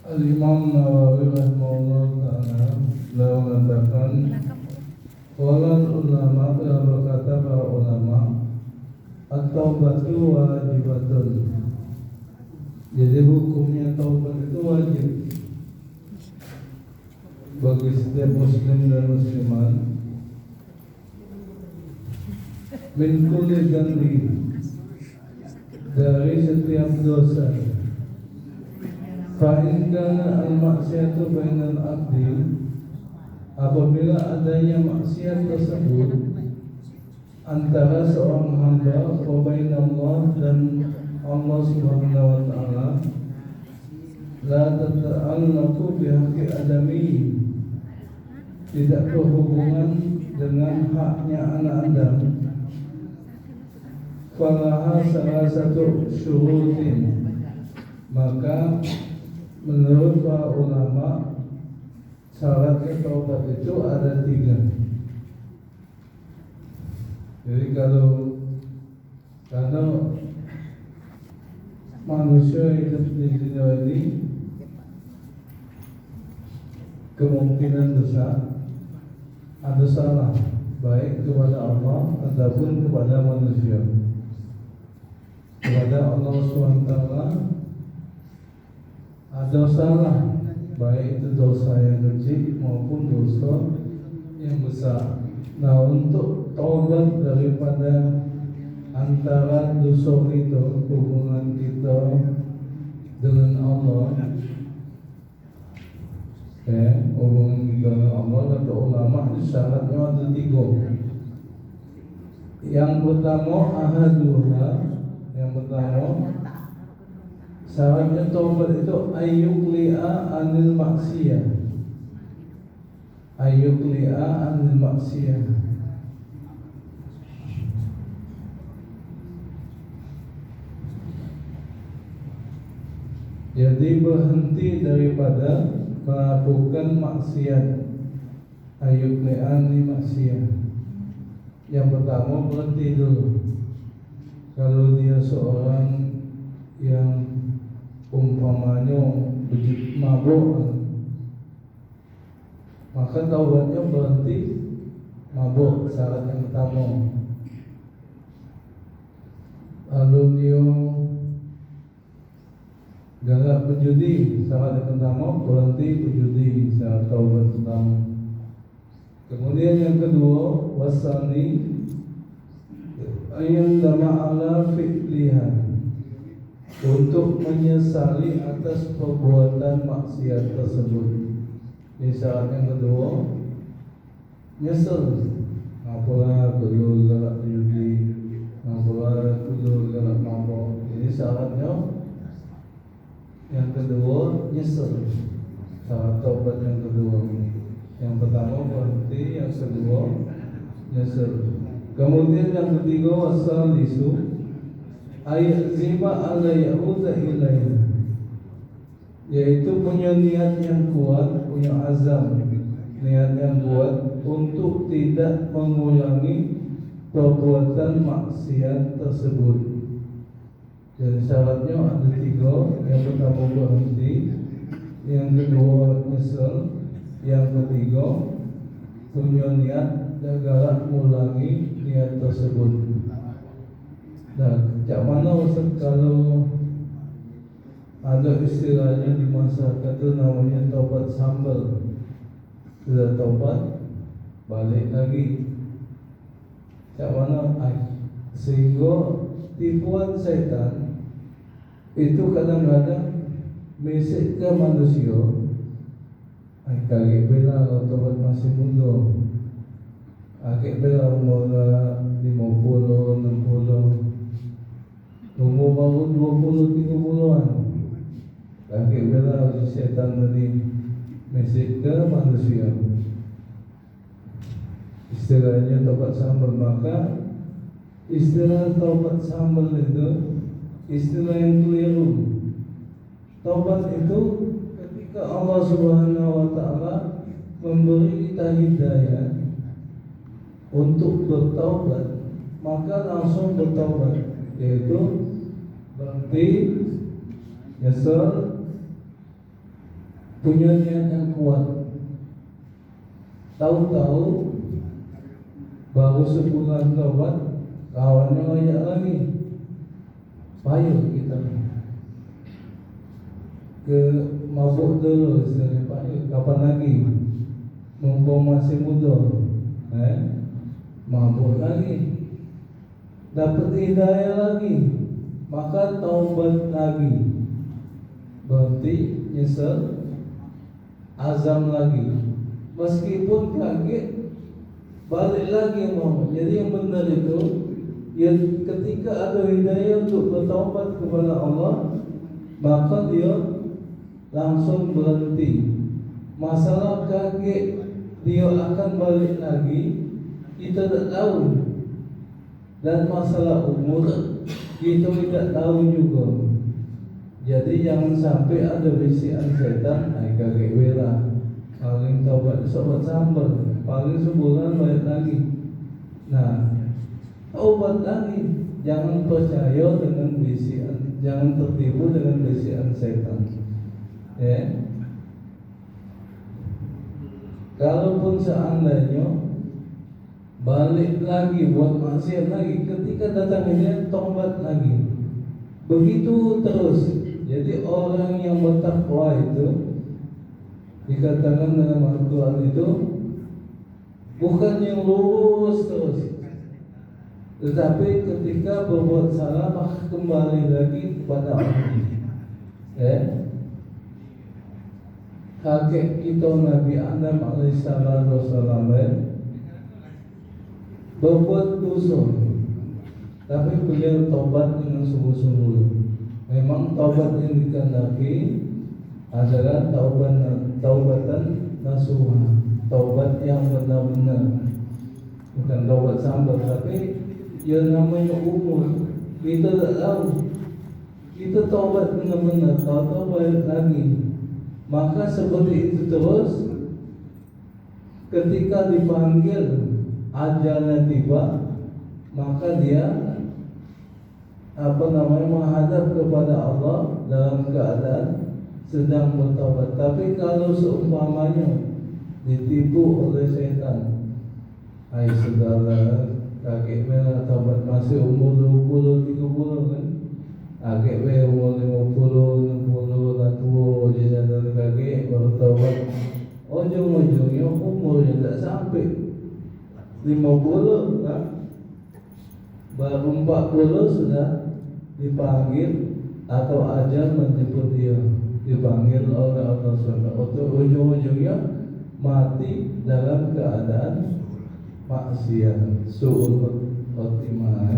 Al-Imam Nawawi rahimahullah ta'ala beliau mengatakan qala ulama, telah berkata para ulama, at-taubatu wajibatun. Jadi hukumnya taubat itu wajib bagi setiap muslim dan muslimat. Min kulli dzambi, dari setiap dosa. Fa in kana al-maksiyatu bainal abdi, apabila adanya maksiat tersebut antara seorang hamba wa bainallah dan Allah Subhanahu wa taala, la tata'allaqu bihaqqi adami, tidak berhubungan dengan haknya anak Adam. Falaha salah satu syurutin, maka menurut para ulama syaratnya taubat itu ada 3. Jadi kalau manusia hidup di dunia ini kemungkinan besar ada salah, baik kepada Allah ataupun kepada manusia. Kepada Allah SWT ada salah, baik itu dosa yang kecil maupun dosa yang besar. Nah, untuk taubat daripada antara dosa itu, hubungan kita dengan Allah, hubungan kita dengan Allah, kata ulama syaratnya ada 3. Yang pertama ahaduha, yang pertama syaratnya taubat itu ayyuqli'a anil maksiyah. Ayyuqli'a anil maksiyah. Jadi berhenti daripada melakukan maksiat. Ayyuqli'a anil maksiyah. Yang pertama berhenti dulu. Kalau dia seorang yang umpamanya begitu mabuk, maka taubatnya berhenti mabuk, syarat yang pertama. Lalu dia galak berjudi, syarat yang pertama berhenti berjudi, syarat taubat pertama. Kemudian yang kedua, wasani ayat ma'ala fi'liha, untuk menyesali atas perbuatan maksiat tersebut. Ini syarat yang kedua, nyesal. Ngapalah dulu galak judi, ngapalah dulu galak mabuk. Ini syaratnya yang kedua, nyesal. Syarat taubat yang kedua. Yang pertama berhenti, yang kedua nyesal. Kemudian yang ketiga, wasalisu ayat zima ala ya'udha ilayha, yaitu punya niat yang kuat, punya azam, niat yang kuat untuk tidak mengulangi perbuatan maksiat tersebut. Jadi syaratnya ada 3. Yang pertama berhenti, yang kedua nyesal, yang ketiga punya niat dan galak mengulangi niat tersebut. Nah, jak mana Ustaz kalau ada istilahnya di masyarakat itu namanya taubat sambal. Sudah taubat, balik lagi. Jak mana? Sehingga tipuan setan itu kadang-kadang mesej ke manusia. Kali bela kalau taubat masih muda, agak bela umur 50, 60, umur baru 20, 30-an. Agak bela setan tadi mesej ke manusia. Istilahnya taubat sambal. Maka istilah taubat sambal itu istilah yang keliru. Taubat itu ketika Allah Subhanahu wa taala memberi kita hidayah untuk bertaubat, maka langsung bertaubat, yaitu berhenti, nyesal, punya niat yang kuat, tahu-tahu baru sebulan tobat kawannya ngajak lagi, payah kita ke mabuk dulu, payah kapan lagi, mumpung masih muda, mabuk lagi, dapat hidayah lagi, maka taubat lagi, berhenti, nyesel, azam lagi, meskipun kaget, balik lagi mau. Jadi yang benar itu, ya ketika ada hidayah untuk bertaubat kepada Allah, maka dia langsung berhenti. Masalah kaget dia akan balik lagi, kita tak tahu. Dan masalah umur kita tidak tahu juga. Jadi jangan sampai ada bisikan setan, kaget wela, paling taubat sobat sambal, paling sebulan balik lagi. Nah, taubat lagi. Jangan percaya dengan bisikan, jangan tertipu dengan bisikan setan. Ya. Kalaupun seandainya balik lagi buat maksiat lagi, ketika datang ini taubat lagi, begitu terus. Jadi orang yang bertakwa itu dikatakan dalam Al-Quran itu bukan yang lurus terus, tetapi ketika berbuat salah maka kembali lagi kepada Allah. Kakek kita Nabi Adam alaihissalam berbuat dosa, tapi beliau taubat dengan sungguh-sungguh. Memang taubat yang dikehendaki adalah taubatan nasuha, taubat yang benar-benar, bukan taubat sambar. Tapi yang namanya umur kita tak tahu, kita taubat benar-benar, tahu-tahu balik lagi. Maka seperti itu terus, ketika dipanggil ajalnya tiba, maka dia menghadap kepada Allah dalam keadaan sedang bertobat. Tapi kalau seumpamanya ditipu oleh setan, segala kakek merah tobat masih umur 20, 30 kan, kakek merah umur 50, 60 lah tua je sadar kakek baru tobat. Ujung-ujungnya umurnya tak sampai 50 kan, baru 40 sudah dipanggil atau ajal menjemput dia, dipanggil oleh Allah SWT. Ujung-ujungnya mati dalam keadaan maksiat, su'ul khotimah.